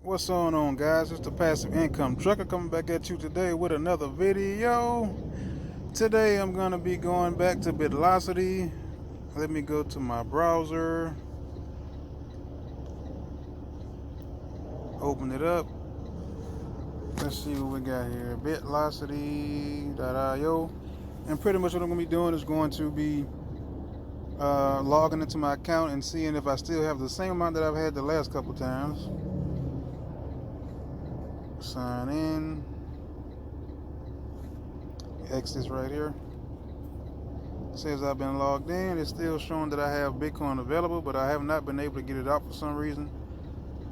What's going on, guys? It's the Passive Income Trucker coming back at you today with another video. Today I'm going to be going back to Bitlocity. Let me go to my browser, open it up. Let's see what we got here. Bitlocity.io. And pretty much what I'm going to be doing is going to be logging into my account and seeing if I still have the same amount that I've had the last couple times. Sign in. X this right here. It says I've been logged in. It's still showing that I have Bitcoin available, but I have not been able to get it out for some reason.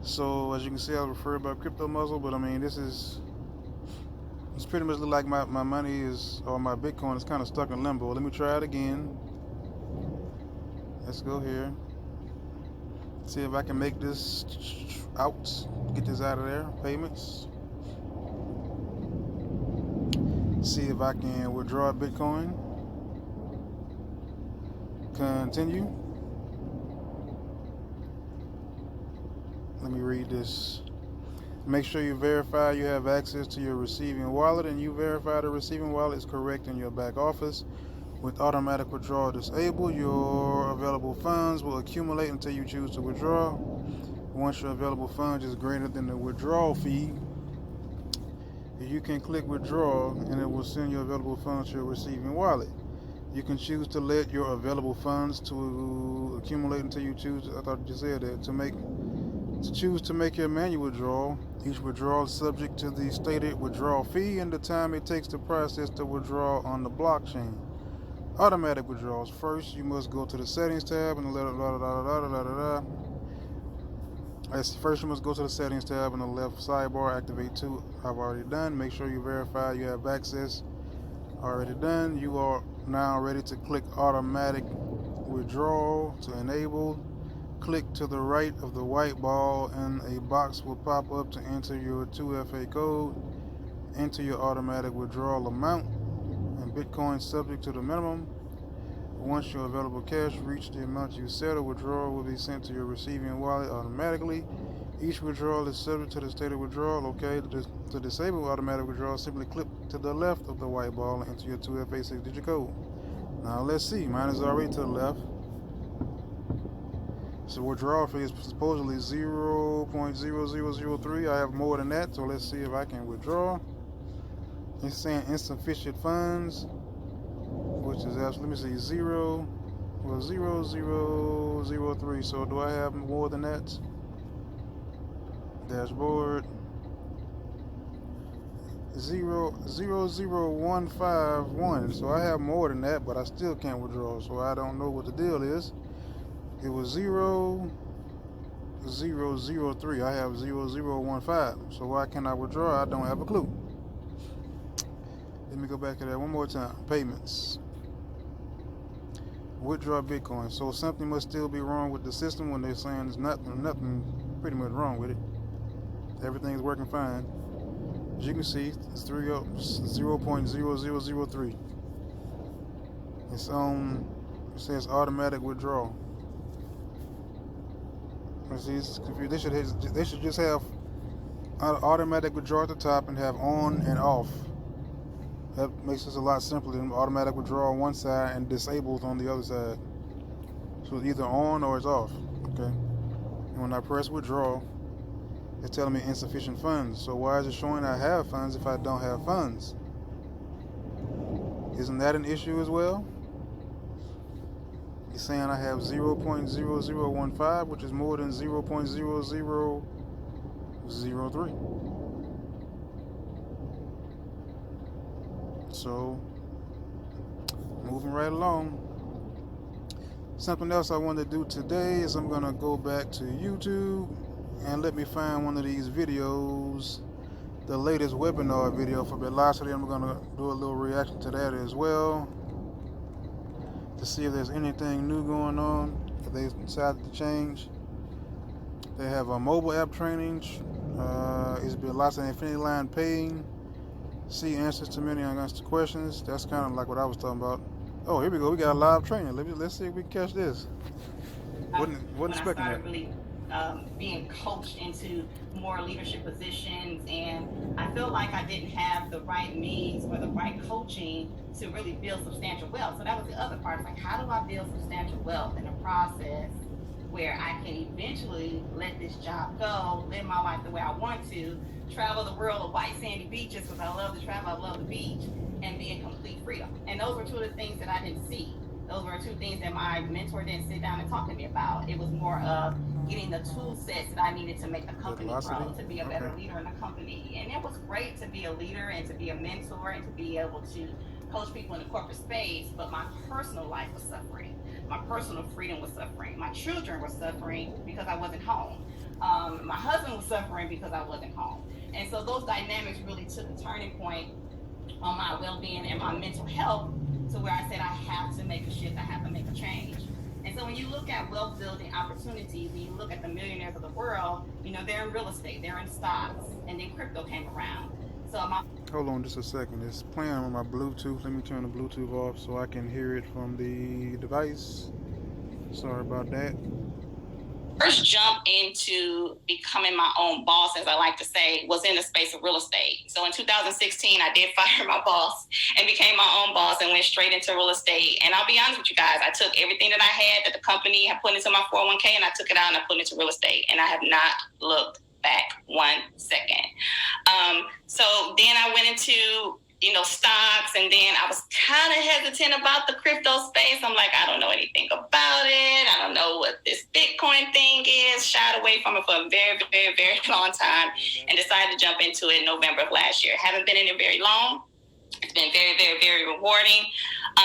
So as you can see, I was referred by Crypto Muzzle, but I mean it's pretty much look like my money is, or my Bitcoin is kind of stuck in limbo. Let me try it again. Let's go here. See if I can make this out. Get this out of there. Payments. See if I can withdraw Bitcoin. Continue. Let me read this. Make sure you verify you have access to your receiving wallet and you verify the receiving wallet is correct in your back office. With automatic withdrawal disabled, your available funds will accumulate until you choose to withdraw. Once your available funds is greater than the withdrawal fee, you can click withdraw and it will send your available funds to your receiving wallet. You can choose to let your available funds to accumulate until you choose, I thought you said that, to choose to make your manual withdrawal. Each withdrawal is subject to the stated withdrawal fee and the time it takes to process the withdrawal on the blockchain. Automatic withdrawals. First, you must go to the settings tab and First, you must go to the settings tab in the left sidebar. Activate 2. I've already done. Make sure you verify you have access. Already done. You are now ready to click automatic withdrawal to enable. Click to the right of the white ball and a box will pop up to enter your 2FA code. Enter your automatic withdrawal amount and Bitcoin subject to the minimum. Once your available cash reaches the amount you set, a withdrawal will be sent to your receiving wallet automatically. Each withdrawal is subject to the stated withdrawal. Okay, to disable automatic withdrawal, simply click to the left of the white ball and enter your 2FA 6-digit code. Now let's see, mine is already to the left. So withdrawal fee is supposedly 0.0003. I have more than that, so let's see if I can withdraw. It's saying insufficient funds, which is actually, let me see, 0.0003. So do I have more than that? Dashboard 0.00151. So I have more than that, but I still can't withdraw. So I don't know what the deal is. It was 0.003. I have 0.015. So why can't I withdraw? I don't have a clue. Let me go back to that one more time. Payments. Withdraw Bitcoin. So something must still be wrong with the system when they're saying there's nothing pretty much wrong with it. Everything's working fine. As you can see, it's 0.0003. It's on. It says automatic withdrawal. See, it's confused. They should just have automatic withdrawal at the top and have on and off. That makes this a lot simpler than automatic withdrawal on one side and disabled on the other side. So it's either on or it's off. Okay. And when I press withdraw, it's telling me insufficient funds. So why is it showing I have funds if I don't have funds? Isn't that an issue as well? It's saying I have 0.0015, which is more than 0.0003. So, moving right along. Something else I want to do today is I'm going to go back to YouTube and let me find one of these videos, the latest webinar video for Bitlocity. I'm going to do a little reaction to that as well to see if there's anything new going on that they decided to change. They have a mobile app training. Is Bitlocity Infinity Line paying? See answers to many unanswered questions. That's kind of like what I was talking about. Oh, here we go. We got a live training. Let's see if we can catch this. Wasn't expecting that. being coached into more leadership positions, and I feel like I didn't have the right means or the right coaching to really build substantial wealth. So that was the other part. It's like, how do I build substantial wealth in a process where I can eventually let this job go, live my life the way I want to, travel the world of white sandy beaches because I love to travel, I love the beach, and be in complete freedom. And those were two of the things that I didn't see. Those were two things that my mentor didn't sit down and talk to me about. It was more of getting the tool sets that I needed to make the company grow, Bitlocity. to be a Okay. better leader in the company. And it was great to be a leader and to be a mentor and to be able to coach people in the corporate space, but my personal life was suffering. My personal freedom was suffering. My children were suffering because I wasn't home. My husband was suffering because I wasn't home. And so those dynamics really took a turning point on my well-being and my mental health, to where I said I have to make a shift, I have to make a change. And so when you look at wealth building opportunities, when you look at the millionaires of the world, they're in real estate, they're in stocks, and then crypto came around. So my Hold on just a second. It's playing on my Bluetooth. Let me turn the Bluetooth off so I can hear it from the device. Sorry about that. first jump into becoming my own boss, as I like to say, was in the space of real estate. So in 2016, I did fire my boss and became my own boss and went straight into real estate. And I'll be honest with you guys, I took everything that I had that the company had put into my 401k, and I took it out and I put it into real estate. And I have not looked back 1 second. So then I went into stocks, and then I was kind of hesitant about the crypto space. I'm like, I don't know anything about it. I don't know what this Bitcoin thing is. Shied away from it for a very, very, very long time, and decided to jump into it in November of last year. Haven't been in it very long. It's been very, very, very rewarding.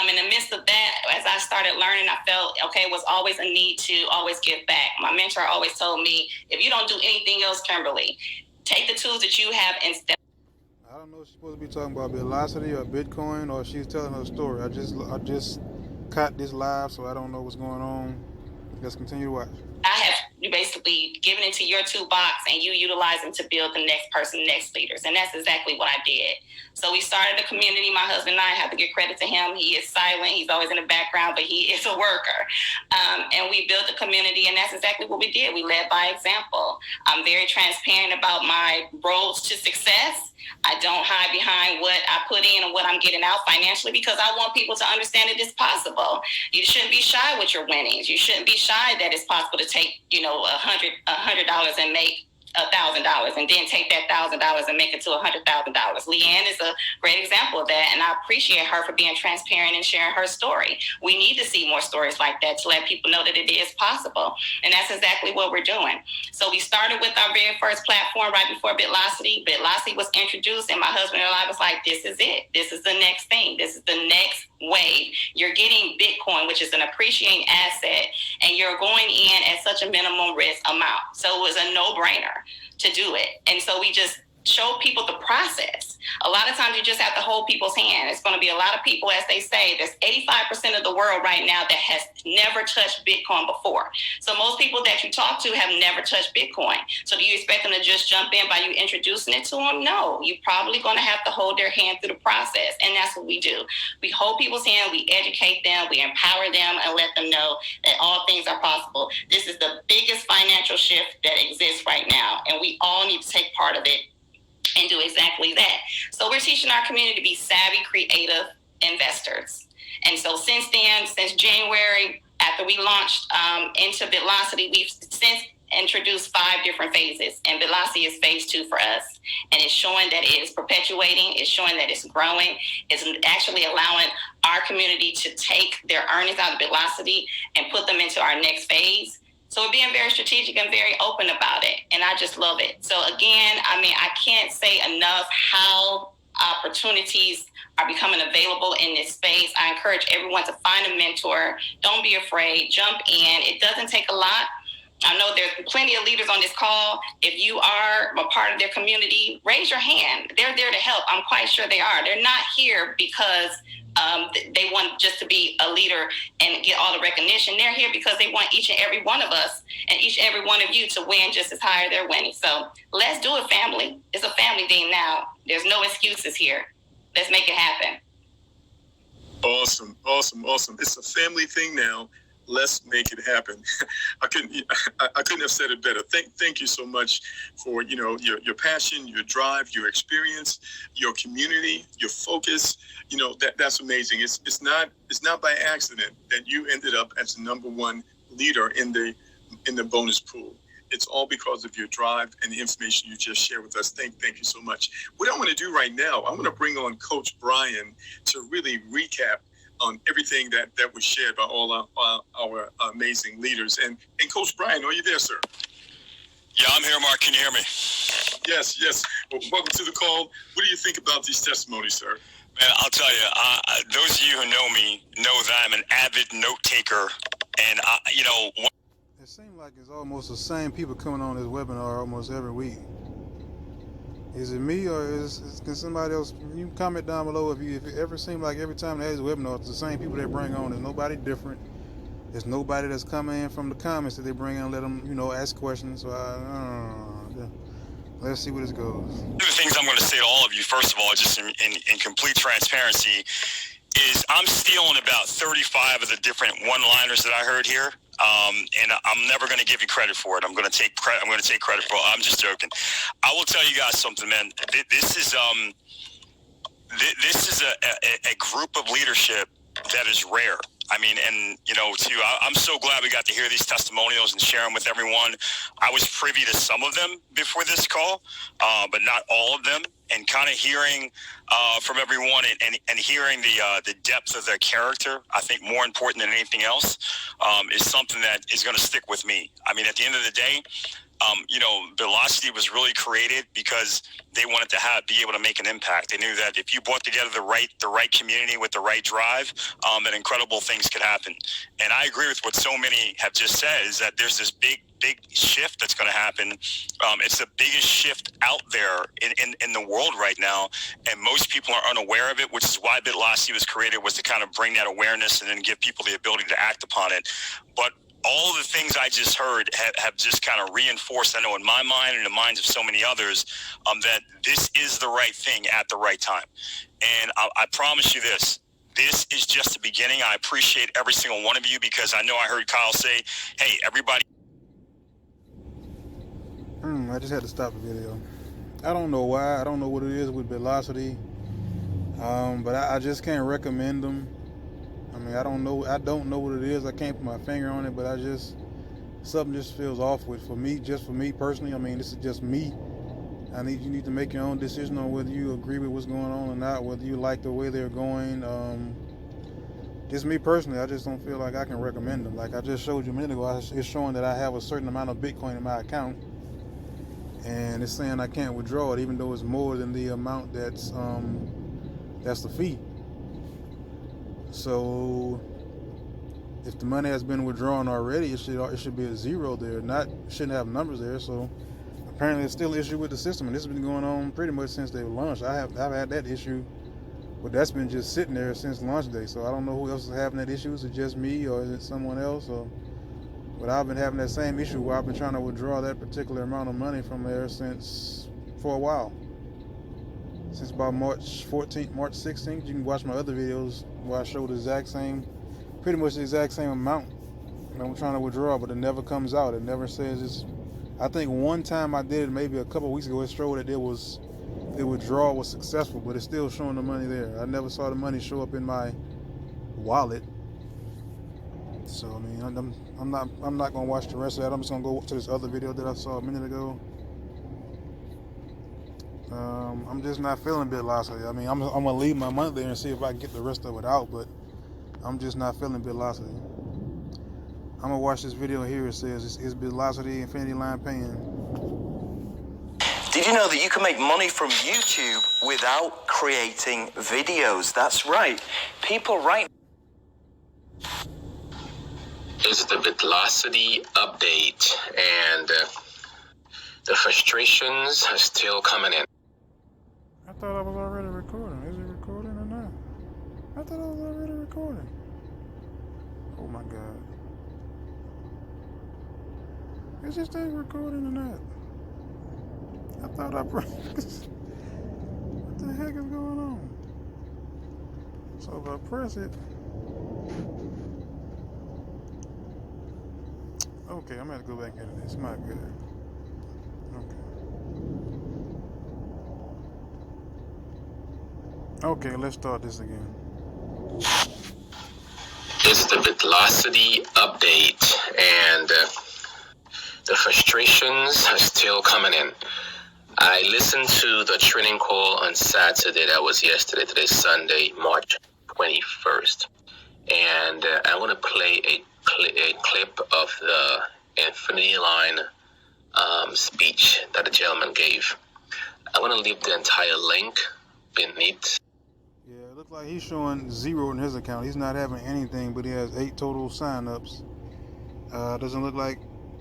In the midst of that, as I started learning, I felt, okay, it was always a need to always give back. My mentor always told me, if you don't do anything else, Kimberly, take the tools that you have instead. I don't know if she's supposed to be talking about Bitlocity or Bitcoin or she's telling her story. I just caught this live, so I don't know what's going on. Let's continue to watch. I have basically given into your toolbox, and you utilize them to build the next person, next leaders. And that's exactly what I did. So we started a community. My husband and I have to give credit to him. He is silent. He's always in the background, but he is a worker. And we built a community, and that's exactly what we did. We led by example. I'm very transparent about my roads to success. I don't hide behind what I put in and what I'm getting out financially, because I want people to understand that it's possible. You shouldn't be shy with your winnings. You shouldn't be shy that it's possible to take, $100 and make $1,000, and then take that $1,000 and make it to $100,000. Leanne is a great example of that, and I appreciate her for being transparent and sharing her story. We need to see more stories like that to let people know that it is possible, and that's exactly what we're doing. So we started with our very first platform right before Bitlocity. Bitlocity was introduced, and my husband and I was like, this is it. This is the next thing. This is the next wave. You're getting Bitcoin, which is an appreciating asset, and you're going in at such a minimum risk amount. So it was a no-brainer to do it. And so we just show people the process. A lot of times you just have to hold people's hand. It's going to be a lot of people, as they say, there's 85% of the world right now that has never touched Bitcoin before. So most people that you talk to have never touched Bitcoin. So do you expect them to just jump in by you introducing it to them? No, you're probably going to have to hold their hand through the process. And that's what we do. We hold people's hand, we educate them, we empower them, and let them know that all things are possible. This is the biggest financial shift that exists right now, and we all need to take part of it and do exactly that. So we're teaching our community to be savvy, creative investors. And so since then, since January, after we launched into Bitlocity, we've since introduced 5 different phases, and Bitlocity is phase 2 for us. And it's showing that it is perpetuating, it's showing that it's growing, it's actually allowing our community to take their earnings out of Bitlocity and put them into our next phase. So we're being very strategic and very open about it, and I just love it. So again, I can't say enough how opportunities are becoming available in this space. I encourage everyone to find a mentor. Don't be afraid. Jump in. It doesn't take a lot. I know there's plenty of leaders on this call. If you are a part of their community, raise your hand. They're there to help. I'm quite sure they are. They're not here because they want just to be a leader and get all the recognition. They're here because they want each and every one of us and each and every one of you to win just as high as they're winning. So let's do it, family. It's a family thing now. There's no excuses here. Let's make it happen. Awesome. It's a family thing now. Let's make it happen. I couldn't have said it better. Thank you so much for your passion, your drive, your experience, your community, your focus. That's amazing. It's not by accident that you ended up as the #1 leader in the bonus pool. It's all because of your drive and the information you just shared with us. Thank you so much. What I want to do right now, I'm going to bring on Coach Brian to really recap on everything that was shared by all our amazing leaders. And Coach Brian, are you there, sir? Yeah, I'm here, Mark. Can you hear me? Yes. Well, welcome to the call. What do you think about these testimonies, sir? Man, I'll tell you, those of you who know me know that I'm an avid note taker. And, it seems like it's almost the same people coming on this webinar almost every week. Is it me, or can somebody else? You can comment down below if it ever seems like every time they have a webinar, it's the same people they bring on. There's nobody different. There's nobody that's coming in from the comments that they bring in and let them, ask questions. So let's see where this goes. One of the things I'm going to say to all of you, first of all, just in complete transparency, is I'm stealing about 35 of the different one-liners that I heard here. And I'm never going to give you credit for it. I'm going to take credit. For it. I'm just joking. I will tell you guys something, man. This is a group of leadership that is rare. I mean, and I'm so glad we got to hear these testimonials and share them with everyone. I was privy to some of them before this call, but not all of them. And kind of hearing from everyone and hearing the depth of their character, I think more important than anything else, is something that is going to stick with me. I mean, at the end of the day, Bitlocity was really created because they wanted to be able to make an impact. They knew that if you brought together the right community with the right drive, that incredible things could happen. And I agree with what so many have just said, is that there's this big shift that's going to happen. It's the biggest shift out there in the world right now, and most people are unaware of it, which is why Bitlocity was created, was to kind of bring that awareness and then give people the ability to act upon it. But all of the things I just heard have just kind of reinforced, I know in my mind and in the minds of so many others, that this is the right thing at the right time. And I promise you this is just the beginning. I appreciate every single one of you, because I know I heard Kyle say, hey, everybody. I just had to stop the video. I don't know why. I don't know what it is with Bitlocity. But I just can't recommend them. I mean, I don't know what it is. I can't put my finger on it, but something just feels off for me personally. I mean, this is just me. You need to make your own decision on whether you agree with what's going on or not, whether you like the way they're going. Just me personally, I just don't feel like I can recommend them. Like I just showed you a minute ago, it's showing that I have a certain amount of Bitcoin in my account, and it's saying I can't withdraw it, even though it's more than the amount that's the fee. So if the money has been withdrawn already, it should be a zero there. Shouldn't have numbers there. So apparently it's still an issue with the system, and this has been going on pretty much since they launched. I've had that issue, but that's been just sitting there since launch day. So I don't know who else is having that issue. Is it just me, or is it someone else? But I've been having that same issue where I've been trying to withdraw that particular amount of money from there for a while. Since about March 14th, March 16th. You can watch my other videos where I show pretty much the exact same amount that I'm trying to withdraw, but it never comes out. It never says I think one time I did it maybe a couple of weeks ago, it showed that the withdrawal was successful, but it's still showing the money there. I never saw the money show up in my wallet. So I mean, I'm not gonna watch the rest of that. I'm just gonna go to this other video that I saw a minute ago. I'm just not feeling Bitlocity. I mean, I'm gonna leave my money there and see if I can get the rest of it out, but I'm just not feeling Bitlocity. I'm gonna watch this video here. It says, is Bitlocity Infinity Line paying? Did you know that you can make money from YouTube without creating videos? That's right. People right. Is the Bitlocity update, and the frustrations are still coming in. I thought I was already recording. Is it recording or not? I thought I was already recording. Oh my God. Is this thing recording or not? I thought I pressed. What the heck is going on? So if I press it, Okay, I'm gonna have to go back into this. My good. Okay. Okay, let's start this again. It's the Bitlocity update, and the frustrations are still coming in. I listened to the training call on Saturday. That was yesterday. Today's Sunday, March 21st. And I want to play a clip of the Infinity Line speech that the gentleman gave. I want to leave the entire link beneath. Yeah, it looks like he's showing 0 in his account. He's not having anything, but he has 8 total signups. Doesn't look like,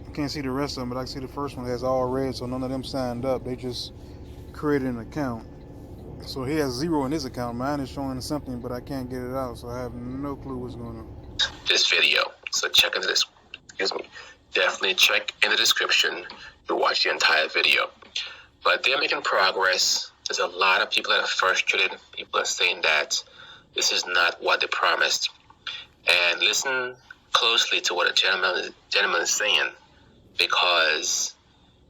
I can't see the rest of them, but I can see the first one has all red, so none of them signed up. They just created an account. So he has 0 in his account. Mine is showing something, but I can't get it out, so I have no clue what's going on. This video. So check into this. Excuse me. Definitely check in the description to watch the entire video. But they're making progress. There's a lot of people that are frustrated. People are saying that this is not what they promised. And listen closely to what a gentleman is saying, because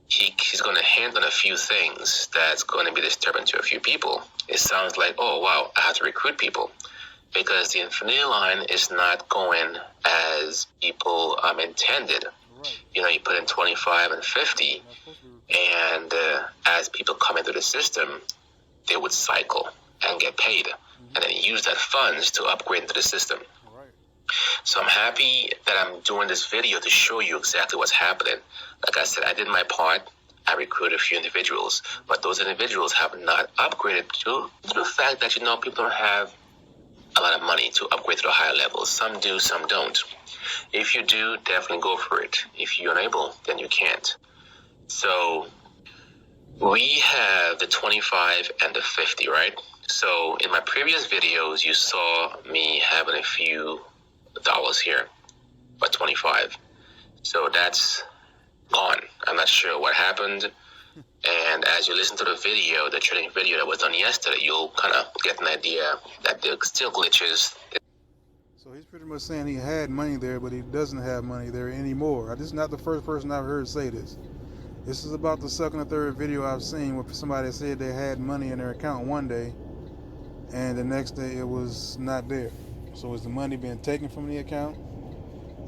he's going to hint on a few things that's going to be disturbing to a few people. It sounds like, oh, wow, I have to recruit people, because the Infinity Line is not going as people intended. Right. You know, you put in 25 and 50, and as people come into the system, they would cycle and get paid, and then use that funds to upgrade into the system. So I'm happy that I'm doing this video to show you exactly what's happening. Like I said, I did my part. I recruited a few individuals, but those individuals have not upgraded to the fact that, you know, people don't have a lot of money to upgrade to the higher levels. Some do, some don't. If you do, definitely go for it. If you're unable, then you can't. So we have the 25 and the 50, right? So in my previous videos, you saw me having a few dollars here, but 25. So that's gone. I'm not sure what happened. And as you listen to the video, the training video that was done yesterday, you'll kind of get an idea that there's still glitches. So he's pretty much saying he had money there, but he doesn't have money there anymore. This is not the first person I've heard say this. This is about the second or third video I've seen where somebody said they had money in their account one day, and the next day it was not there. So is the money being taken from the account?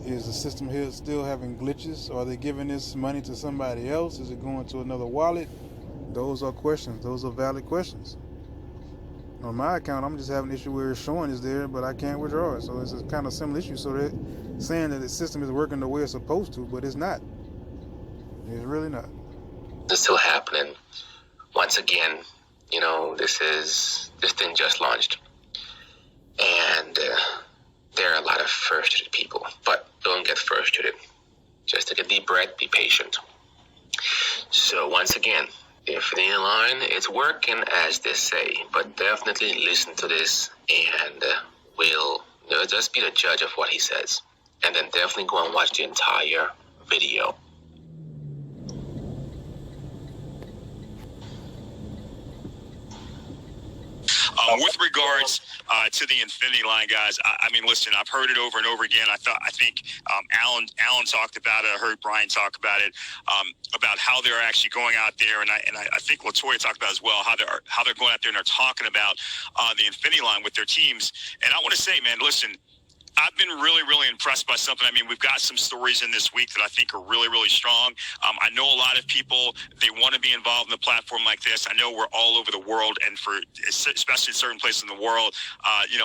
Is the system here still having glitches? Are they giving this money to somebody else? Is it going to another wallet? Those are questions. Those are valid questions. On my account, I'm just having an issue where it's showing it's there, but I can't withdraw it. So it's a kind of similar issue. So they're saying that the system is working the way it's supposed to, but it's not. It's really not. It's still happening. Once again, you know, this thing just launched. And there are a lot of frustrated people, but don't get frustrated. Just take a deep breath, be patient. So once again, the Infinity Line, it's working as they say, but definitely listen to this, and we'll just be the judge of what he says. And then definitely go and watch the entire video. With regards to the Infinity Line, guys, I mean, listen, I've heard it over and over again. I think Alan talked about it. I heard Brian talk about it, about how they're actually going out there, and I think Latoya talked about it as well, how they're going out there and they're talking about the Infinity Line with their teams. And I want to say, man, listen, I've been really, really impressed by something. I mean, we've got some stories in this week that I think are really, really strong. I know a lot of people, they want to be involved in a platform like this. I know we're all over the world, and especially in certain places in the world,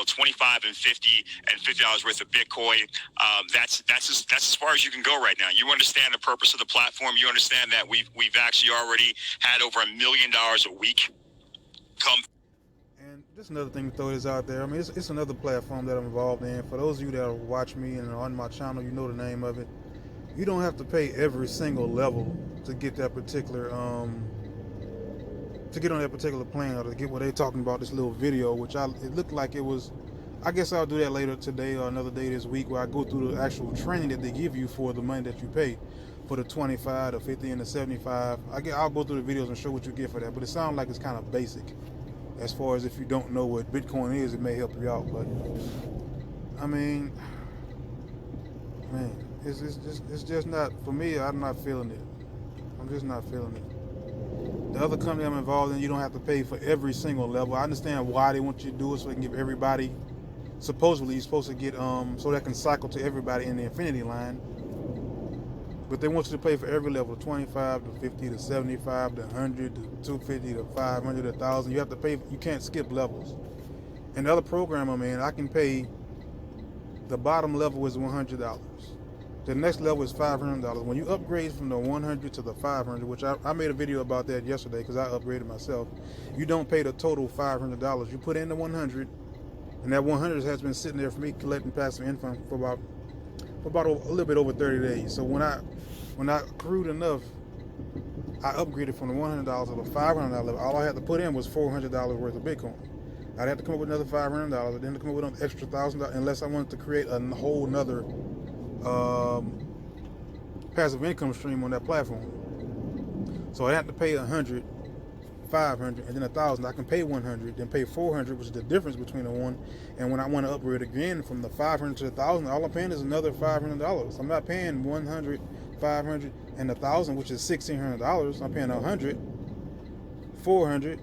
25 and 50 and $50 worth of Bitcoin. That's as far as you can go right now. You understand the purpose of the platform. You understand that we've actually already had over $1 million a week come. And just another thing to throw this out there. I mean, it's another platform that I'm involved in. For those of you that watch me and are on my channel, you know the name of it. You don't have to pay every single level to get that particular to get on that particular plan, or to get what they're talking about, this little video, which it looked like it was. I guess I'll do that later today or another day this week, where I go through the actual training that they give you for the money that you pay for the 25, the 50, and the 75. I'll go through the videos and show what you get for that. But it sounds like it's kind of basic. As far as if you don't know what Bitcoin is, it may help you out. But I mean, man, It's just not for me. I'm not feeling it. I'm just not feeling it. The other company I'm involved in, you don't have to pay for every single level. I understand why they want you to do it, so they can give everybody. Supposedly, you're supposed to get so that can cycle to everybody in the infinity line. But they want you to pay for every level: 25 to 50 to 75 to 100 to 250 to 500 to 1,000. You have to pay. You can't skip levels. And the other program I'm in, I can pay. The bottom level is $100. The next level is $500. When you upgrade from the 100 to the 500, which I made a video about that yesterday because I upgraded myself, you don't pay the total $500. You put in the 100, and that 100 has been sitting there for me collecting passive income for about a little bit over 30 days. So when I accrued enough, I upgraded from the $100 to the $500 level. All I had to put in was $400 worth of Bitcoin. I'd have to come up with another $500, and then to come up with an extra $1,000, unless I wanted to create a whole nother passive income stream on that platform. So I have to pay 100, 500, and then 1,000. I can pay 100, then pay 400, which is the difference between the one. And when I want to upgrade again from the 500 to 1,000, all I'm paying is another $500. I'm not paying 100, 500, and 1,000, which is $1,600. I'm paying 100, 400,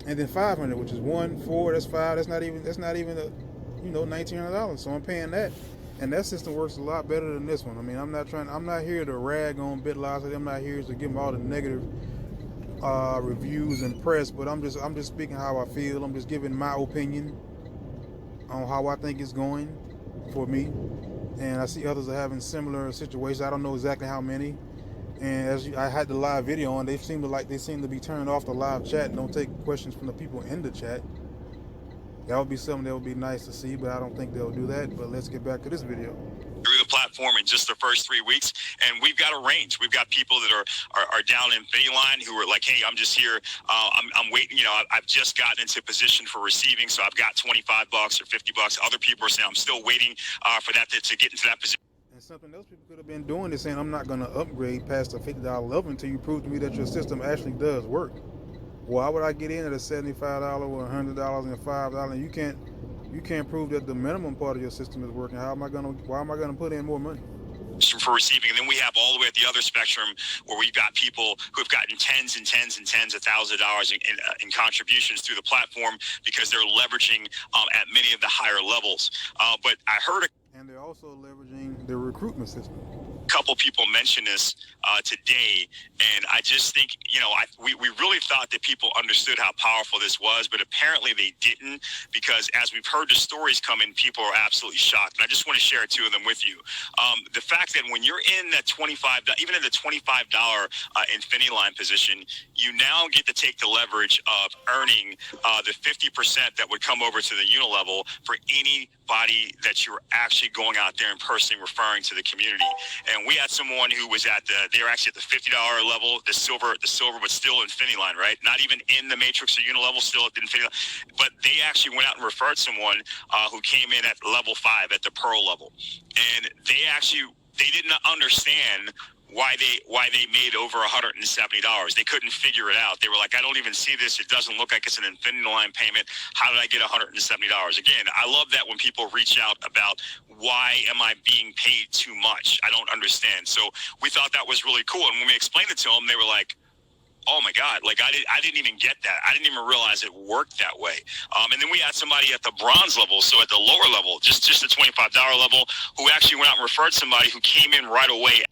and then 500, which is 1, 4. That's 5. That's not even $1,900. So I'm paying that. And that system works a lot better than this one. I mean, I'm not here to rag on Bitlocity. I'm not here to give them all the negative reviews and press, but I'm just speaking how I feel. I'm just giving my opinion on how I think it's going for me. And I see others are having similar situations. I don't know exactly how many. And I had the live video on, they seem to be turning off the live chat and don't take questions from the people in the chat. That would be something that would be nice to see, but I don't think they'll do that. But let's get back to this video. Through the platform in just the first 3 weeks, and we've got a range. We've got people that are down in Infinity Line who are like, hey, I'm just here, I'm waiting, I've just gotten into position for receiving, so I've got $25 or $50. Other people are saying I'm still waiting for that to get into that position. And something else people could have been doing is saying, I'm not going to upgrade past the $50 level until you prove to me that your system actually does work. Why would I get in at a $75 or $100 and $5? And you can't prove that the minimum part of your system is working. Why am I gonna put in more money? For receiving, and then we have all the way at the other spectrum where we've got people who have gotten tens and tens and tens of thousands of dollars in contributions through the platform because they're leveraging at many of the higher levels. But I heard and they're also leveraging the recruitment system. Couple people mentioned this today, and I just think, we really thought that people understood how powerful this was, but apparently they didn't, because as we've heard the stories come in, people are absolutely shocked. And I just want to share 2 of them with you. The fact that when you're in that even in the $25 Infinity Line position, you now get to take the leverage of earning the 50% that would come over to the unit level for anybody that you're actually going out there and personally referring to the community. And we had someone who was they were actually at the $50 level, the silver, but still Infinity Line, right? Not even in the Matrix or Unit level, still at the Infinity Line. But they actually went out and referred someone who came in at level 5 at the Pearl level. And they didn't understand why they made over $170. They couldn't figure it out. They were like, I don't even see this. It doesn't look like it's an Infinity Line payment. How did I get $170? Again, I love that when people reach out about why am I being paid too much? I don't understand. So we thought that was really cool. And when we explained it to them, they were like, oh my God, like I didn't even get that. I didn't even realize it worked that way. And then we had somebody at the bronze level, so at the lower level, just the $25 level, who actually went out and referred somebody who came in right away.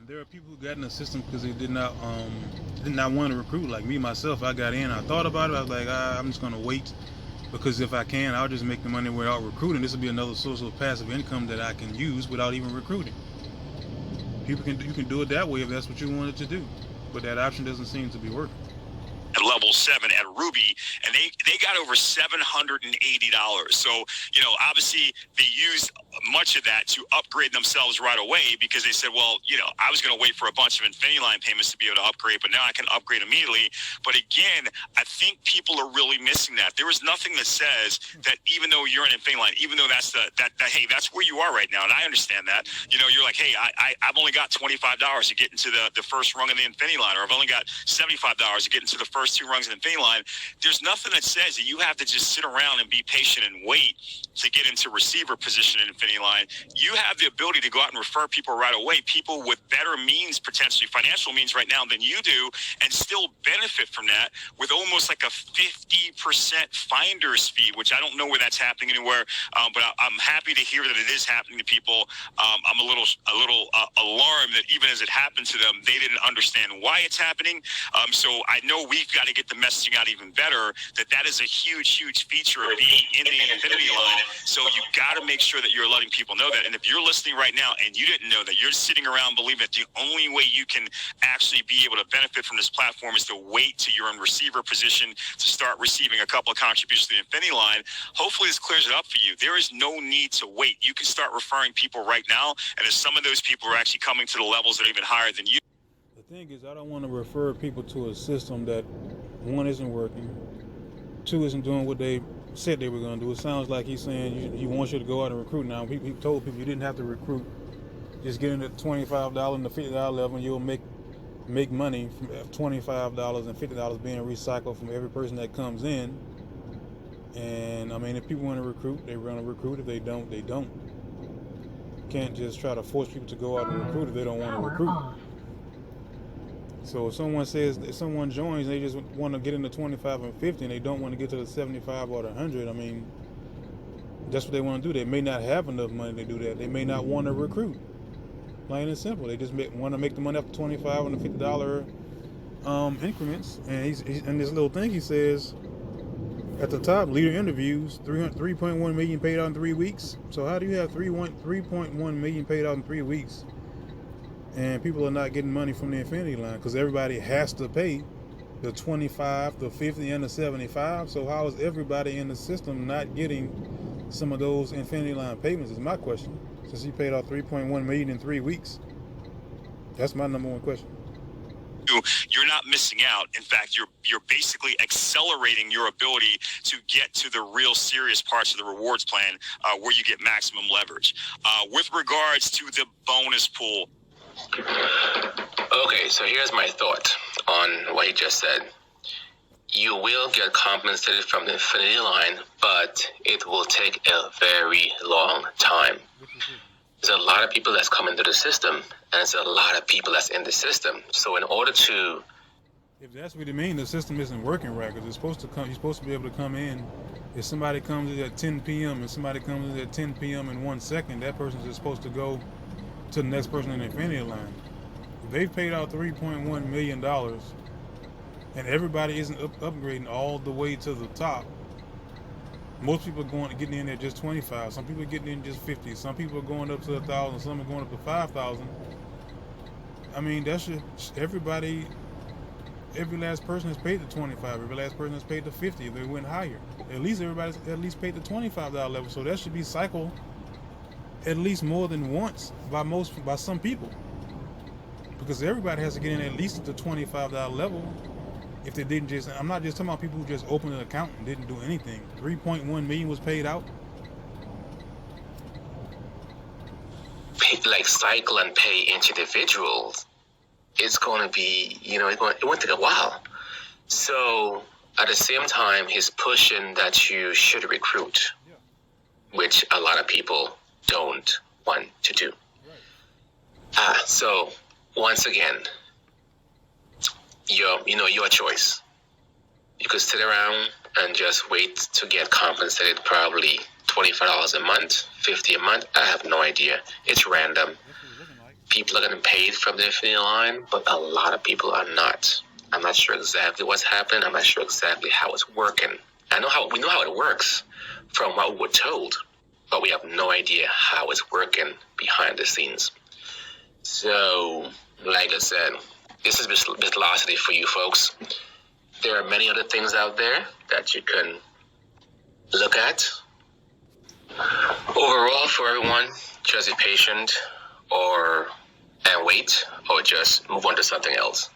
There are people who got in the system because they did not want to recruit. Like me, myself, I got in, I thought about it, I was like, I'm just going to wait, because if I can, I'll just make the money without recruiting. This will be another source of passive income that I can use without even recruiting. You can do it that way if that's what you wanted to do, but that option doesn't seem to be working. At level 7 at Ruby, and they got over $780. So, obviously they used much of that to upgrade themselves right away, because they said, well, I was going to wait for a bunch of Infinity Line payments to be able to upgrade, but now I can upgrade immediately. But again, I think people are really missing that. There is nothing that says that even though you're in Infinity Line, even though that's hey, that's where you are right now, and I understand that. You're like, hey, I've only got $25 to get into the first rung of the Infinity Line, or I've only got $75 to get into the first 2 rungs rungs in the Infinity line, there's nothing that says that you have to just sit around and be patient and wait to get into receiver position in Infinity line. You have the ability to go out and refer people right away, people with better means, potentially financial means right now than you do, and still benefit from that with almost like a 50% finder's fee, which I don't know where that's happening anywhere, but I'm happy to hear that it is happening to people. I'm a little alarmed that even as it happened to them, they didn't understand why it's happening. So I know we've got to get the messaging out even better, that is a huge feature of being in the Infinity line. So you got to make sure that you're letting people know that. And if you're listening right now and you didn't know that, you're sitting around believing that the only way you can actually be able to benefit from this platform is to wait till you're in receiver position to start receiving a couple of contributions to the Infinity line. Hopefully this clears it up for you. There is no need to wait. You can start referring people right now, and as some of those people are actually coming to the levels that are even higher than you. The thing is, I don't want to refer people to a system that, one, isn't working, two, isn't doing what they said they were going to do. It sounds like he's saying he wants you to go out and recruit now. He told people you didn't have to recruit. Just get in at $25 and the $50 level, and you'll make money from $25 and $50 being recycled from every person that comes in. And I mean, if people want to recruit, they're going to recruit. If they don't, they don't. You can't just try to force people to go out and recruit if they don't want to recruit. So if someone joins, they just want to get into 25 and 50, and they don't want to get to the 75 or the 100. I mean, that's what they want to do. They may not have enough money to do that. They may not want to recruit. Plain and simple. They just want to make the money up to $25 and the $50 increments. And he's in this little thing, he says at the top, leader interviews, 3.1 million paid out in 3 weeks. So how do you have 3.1 million paid out in 3 weeks? And people are not getting money from the Infinity line because everybody has to pay the 25, the 50, and the 75. So how is everybody in the system not getting some of those Infinity line payments is my question. Since he paid out 3.1 million in 3 weeks. That's my number one question. You're not missing out. In fact, you're basically accelerating your ability to get to the real serious parts of the rewards plan where you get maximum leverage. With regards to the bonus pool. Okay, so here's my thought on what he just said. You will get compensated from the Infinity line, but it will take a very long time. There's a lot of people that's come into the system, and there's a lot of people that's in the system. So in order to... If that's what it means, the system isn't working right, because you're supposed to be able to come in. If somebody comes in at 10 p.m. and somebody comes in at 10 p.m. in 1 second, that person's just supposed to go to the next person in the Infinity line. If they've paid out $3.1 million, and everybody isn't upgrading all the way to the top, most people are getting in at just 25. Some people are getting in just 50. Some people are going up to 1,000. Some are going up to 5,000. I mean, that's everybody. Every last person has paid the 25. Every last person has paid the 50. If they went higher, at least everybody's at least paid the $25 level. So that should be cycled at least more than once by some people, because everybody has to get in at least at the $25 level. If they didn't just, I'm not just talking about people who just opened an account and didn't do anything. 3.1 million was paid out. Like cycle and pay each individuals, it's going to be, it won't take a while. So at the same time, he's pushing that you should recruit, which a lot of people don't want to do. So once again, your choice. You could sit around and just wait to get compensated, probably $25 a month, $50 a month. I have no idea. It's random. People are getting paid from the Infinity line, but a lot of people are not. I'm not sure exactly what's happened. I'm not sure exactly how it's working. We know how it works from what we were told, but we have no idea how it's working behind the scenes. So, like I said, this is Bitlocity for you folks. There are many other things out there that you can look at. Overall, for everyone, just be patient and wait, or just move on to something else.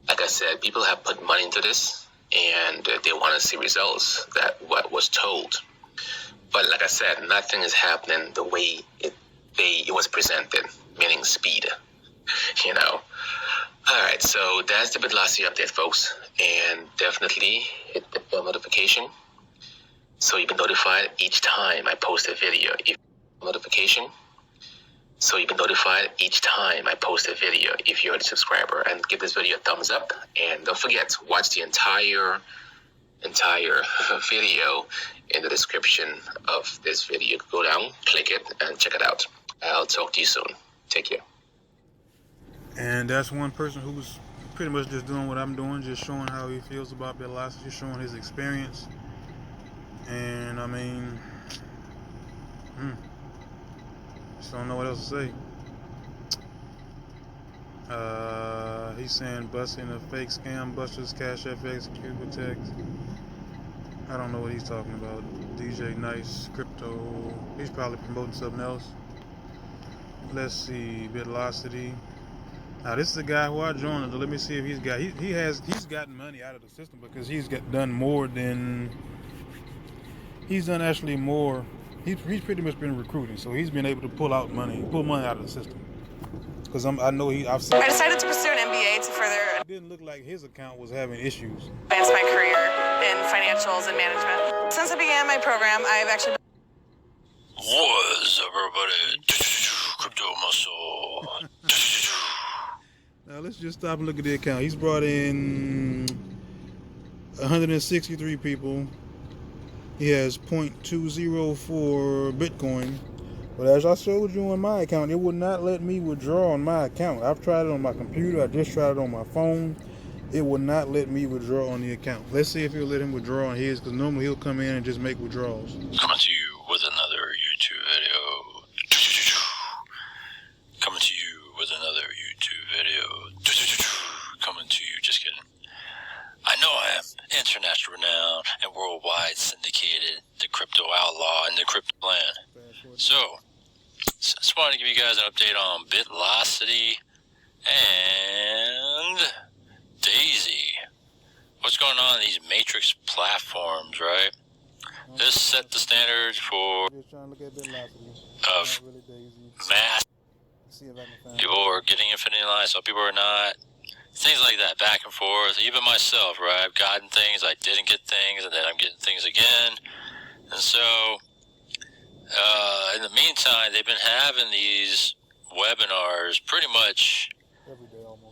Like I said, people have put money into this, and they want to see results that what was told. But like I said, nothing is happening the way it was presented, meaning speed. All right, so that's the Bitlocity update, folks. and definitely hit the bell notification so you'll be notified each time I post a video. So you'll be notified each time I post a video if you're a subscriber. And give this video a thumbs up. And don't forget to watch the entire video in the description of this video. Go down, click it, and check it out. I'll talk to you soon. Take care. And that's one person who's pretty much just doing what I'm doing, just showing how he feels about Bitlocity, showing his experience. And I mean, just don't know what else to say. He's saying busting a fake scam busters, Cash FX, Qubitlife. I don't know what he's talking about. DJ Nice, crypto. He's probably promoting something else. Let's see, Bitlocity. Now this is the guy who I joined. Let me see if he's gotten money out of the system, because he's done more than he's done actually more. He's pretty much been recruiting, so he's been able to pull money out of the system. Because I've seen. I decided to pursue an MBA to further. It didn't look like his account was having issues. Advance my career in financials and management. Since I began my program, I've actually. What's up, everybody? Crypto muscle. Now let's just stop and look at the account. He's brought in 163 people. He has 0.204 Bitcoin. But as I showed you on my account, it would not let me withdraw on my account. I've tried it on my computer. I just tried it on my phone. It would not let me withdraw on the account. Let's see if he'll let him withdraw on his, because normally he'll come in and just make withdrawals. Coming to you with another YouTube video. Coming to you with another YouTube video. Coming to you, just kidding. I know I am international renowned and worldwide syndicated, the crypto outlaw in the crypto land. So, just wanted to give you guys an update on Bitlocity and Daisy. What's going on in these matrix platforms, right? This set the standards for mass. People are getting infinity lines, some people are not. Things like that, back and forth. Even myself, right? I've gotten things, I didn't get things, and then I'm getting things again. And so, in the meantime, they've been having these webinars pretty much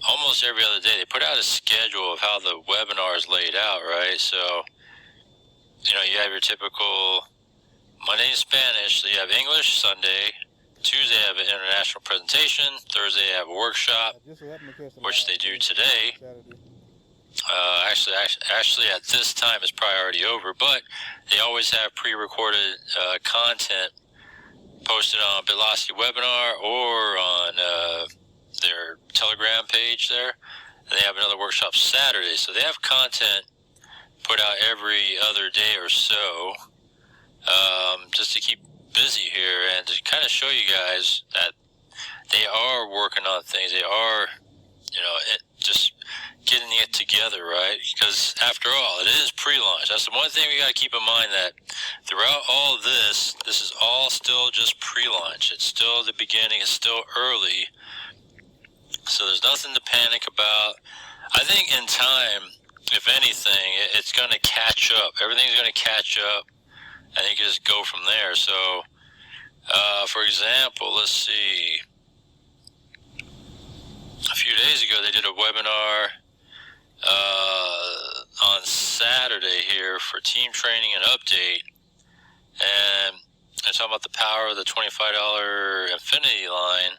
almost every other day. They put out a schedule of how the webinar is laid out, right? So, you have your typical Monday in Spanish, so you have English Sunday. Tuesday I have an international presentation. Thursday I have a workshop, which they do today. Actually, at this time it's probably already over, but they always have pre-recorded content posted on Bitlocity webinar or on their Telegram page there. And they have another workshop Saturday, so they have content put out every other day or so, just to keep busy here and to kind of show you guys that they are working on things. They are, just getting it together, right? Because after all, it is pre-launch. That's the one thing we got to keep in mind, that throughout all of this is all still just pre-launch. It's still the beginning. It's still early. So there's nothing to panic about. I think in time, if anything, it's going to catch up. Everything's going to catch up. And you can just go from there. So, for example, let's see. A few days ago, they did a webinar on Saturday here for team training and update. And they're talking about the power of the $25 infinity line,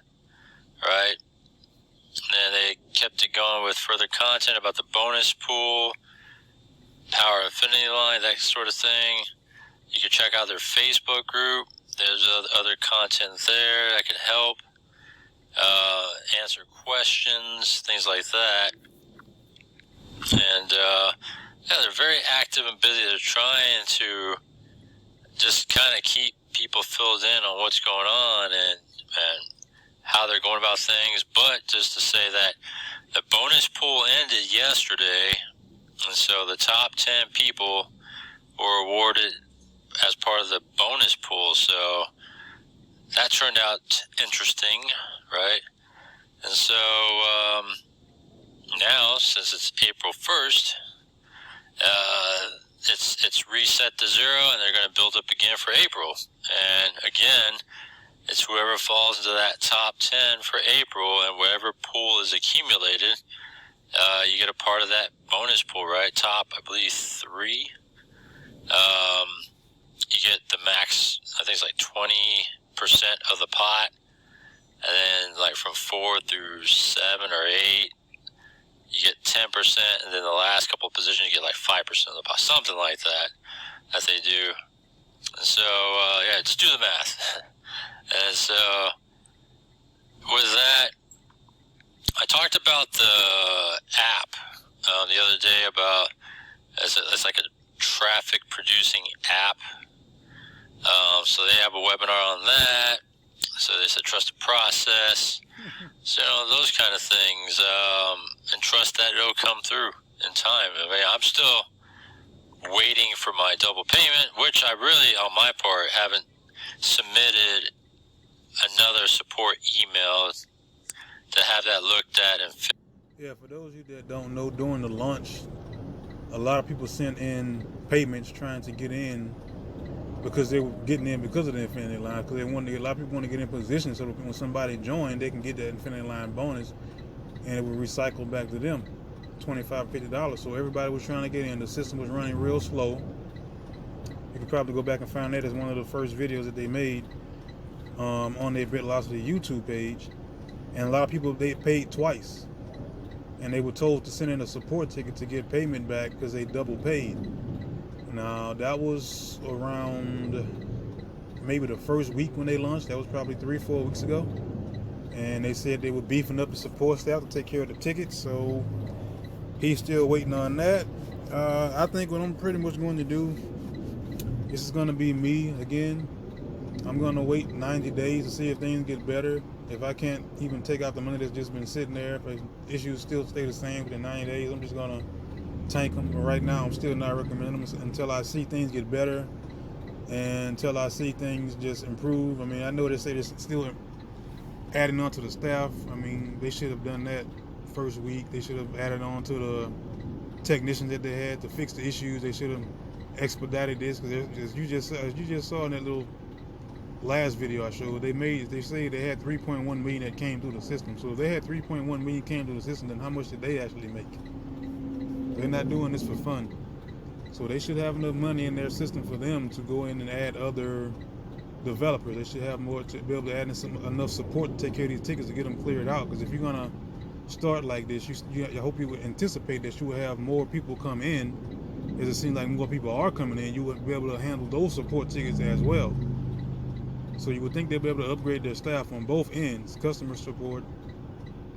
right? And then they kept it going with further content about the bonus pool, power infinity line, that sort of thing. You can check out their Facebook group. There's other content there that can help answer questions, things like that. And they're very active and busy. They're trying to just kind of keep people filled in on what's going on and how they're going about things. But just to say that the bonus pool ended yesterday, and so the top 10 people were awarded as part of the bonus pool. So that turned out interesting, right? And so now, since it's April 1st, zero, and they're going to build up again for April. And again, it's whoever falls into that top 10 for April, and whatever pool is accumulated, you get a part of that bonus pool, right? Top, I believe, 3. You get the max, I think it's like 20% of the pot, and then like from 4 through 7 or 8, you get 10%, and then the last couple of positions you get like 5% of the pot, something like that they do. And so, yeah, just do the math. And so, with that, I talked about the app the other day about it's like a traffic producing app. So they have a webinar on that. So they said trust the process. So those kind of things, and trust that it'll come through in time. I mean, I'm still waiting for my double payment, which I really, on my part, haven't submitted another support email to have that looked at and Yeah, for those of you that don't know, during the launch, a lot of people sent in payments trying to get in because they were getting in because of the Infinity Line, because they wanted to get, a lot of people want to get in position so that when somebody joined, they can get that Infinity Line bonus and it would recycle back to them, $25, $50. So everybody was trying to get in. The system was running real slow. You could probably go back and find that as one of the first videos that they made on their Bitlocity YouTube page. And a lot of people, they paid twice. And they were told to send in a support ticket to get payment back because they double paid. Now, that was around maybe the first week when they launched. That was probably 3-4 weeks ago. And they said they were beefing up the support staff to take care of the tickets. So he's still waiting on that. I think what I'm pretty much going to do, this is going to be me again. I'm going to wait 90 days to see if things get better. If I can't even take out the money that's just been sitting there, if the issues still stay the same within 90 days, I'm just going to tank them. But right now, I'm still not recommending them until I see things get better and until I see things just improve. I mean, I know they say they're still adding on to the staff. I mean, they should have done that first week. They should have added on to the technicians that they had to fix the issues. They should have expedited this, because as you just saw in that little last video I showed, they say they had 3.1 million that came through the system. So if they had 3.1 million came through the system, then how much did they actually make? They're not doing this for fun. So they should have enough money in their system for them to go in and add other developers. They should have more to be able to add in enough support to take care of these tickets to get them cleared out. Because if you're gonna start like this, I hope you would anticipate that you will have more people come in. As it seems like more people are coming in, you would be able to handle those support tickets as well. So you would think they'll be able to upgrade their staff on both ends, customer support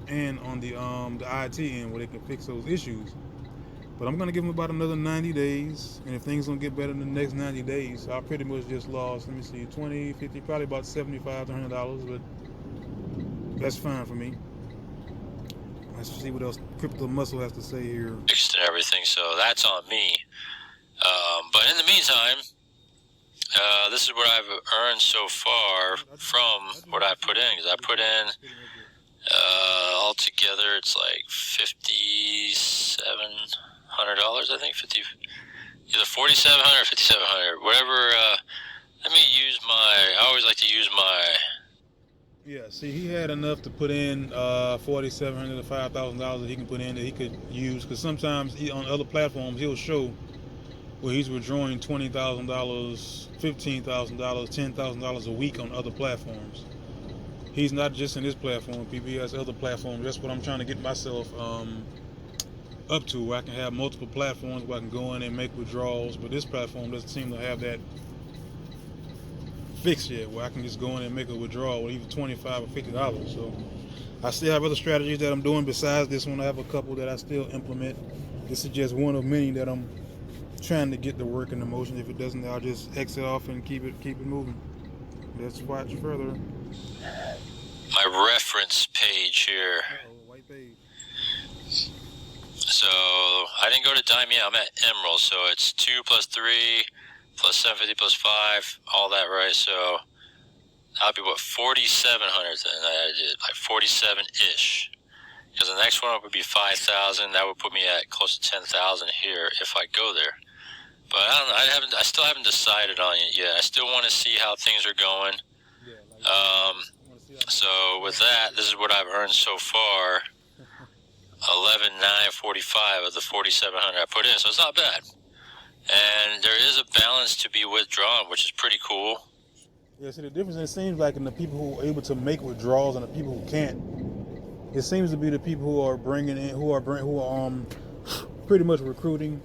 and on the IT end, where they can fix those issues. But I'm going to give them about another 90 days, and if things don't get better in the next 90 days, I pretty much just lost, let me see, 20, 50, probably about $75 to $100, but that's fine for me. Let's see what else Crypto Muscle has to say here. Fixed and everything, so that's on me. But in the meantime, this is what I've earned so far from what I put in, because I put in altogether it's like $5,700, I think, either $4,700 or $5,700, whatever. Let me use I always like to use my. Yeah, see, he had enough to put in $4,700 to $5,000 that he can put in that he could use, because sometimes on other platforms he'll show where he's withdrawing $20,000, $15,000, $10,000 a week on other platforms. He's not just in this platform, people. He has other platforms. That's what I'm trying to get myself up to, where I can have multiple platforms where I can go in and make withdrawals. But this platform doesn't seem to have that fixed yet, where I can just go in and make a withdrawal with either $25 or $50. So I still have other strategies that I'm doing besides this one. I have a couple that I still implement. This is just one of many that I'm trying to get the work in the motion. If it doesn't, I'll just exit off and keep it moving. Let's watch further. My reference page here. White page. So I didn't go to Diamond yet. I'm at Emerald, so it's 2 plus 3 plus 750 plus 5, all that, right? So that'll be what, 4,700 then. I did like 47-ish. Because the next one would be 5,000. That would put me at close to 10,000 here if I go there. But I still haven't decided on it yet. I still want to see how things are going. So with that, this is what I've earned so far. 11,945 of the 4,700 I put in, so it's not bad. And there is a balance to be withdrawn, which is pretty cool. Yeah, see the difference, it seems like in the people who are able to make withdrawals and the people who can't. It seems to be the people who are bringing in, who are pretty much recruiting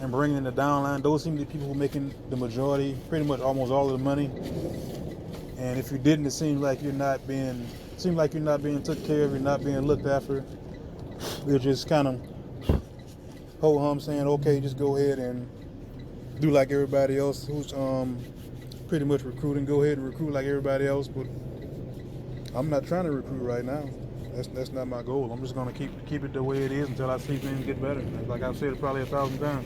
and bringing in the downline. Those seem to be people who are making the majority, pretty much almost all of the money. And if you didn't, it seems like you're not being took care of, you're not being looked after. You're just kind of ho-hum saying, okay, just go ahead and do like everybody else who's pretty much recruiting. Go ahead and recruit like everybody else, but I'm not trying to recruit right now. That's not my goal. I'm just gonna keep it the way it is until I see things get better. Like I've said probably 1,000 times.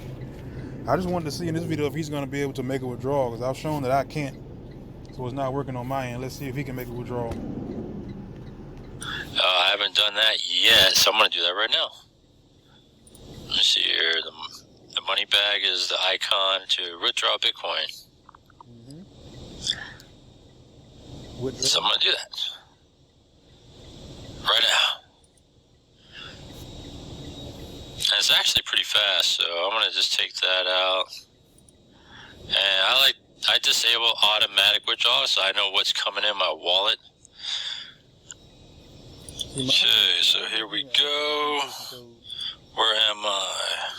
I just wanted to see in this video if he's gonna be able to make a withdrawal, because I've shown that I can't. So it's not working on my end. Let's see if he can make a withdrawal. I haven't done that yet, so I'm going to do that right now. Let me see here. The money bag is the icon to withdraw Bitcoin. So I'm going to do that right now. And it's actually pretty fast, so I'm going to just take that out. And I disable automatic withdrawals, so I know what's coming in my wallet. Okay, so here we go. Where am I?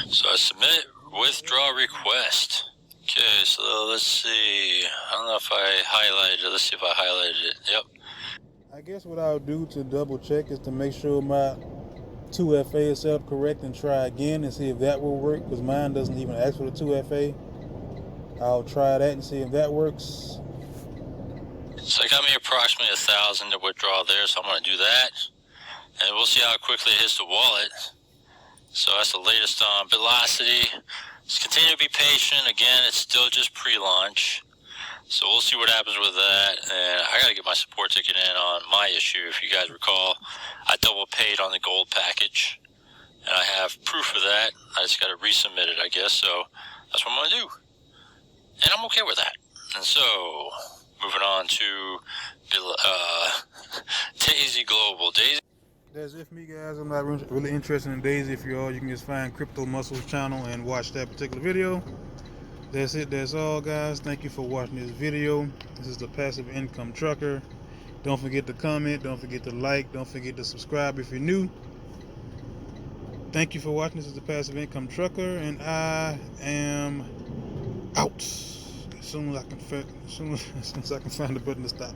So I submit withdrawal request. Okay, so let's see. I don't know if I highlighted it. Let's see if I highlighted it. Yep. I guess what I'll do to double check is to make sure my 2FA is set up correct and try again and see if that will work, because mine doesn't even ask for the 2FA. I'll try that and see if that works. So it got me approximately 1,000 to withdraw there, so I'm going to do that. And we'll see how quickly it hits the wallet. So that's the latest on Bitlocity. Just continue to be patient. Again, it's still just pre-launch. So we'll see what happens with that. And I got to get my support ticket in on my issue. If you guys recall, I double paid on the gold package. And I have proof of that. I just got to resubmit it, I guess. So that's what I'm going to do. And I'm okay with that. And so, moving on to Daisy Global. Daisy. That's it for me, guys. I'm not really interested in Daisy. If you are, you can just find Crypto Muscles channel and watch that particular video. That's it. That's all, guys. Thank you for watching this video. This is the Passive Income Trucker. Don't forget to comment. Don't forget to like. Don't forget to subscribe if you're new. Thank you for watching. This is the Passive Income Trucker, and I am out. As soon as I can find the button to stop.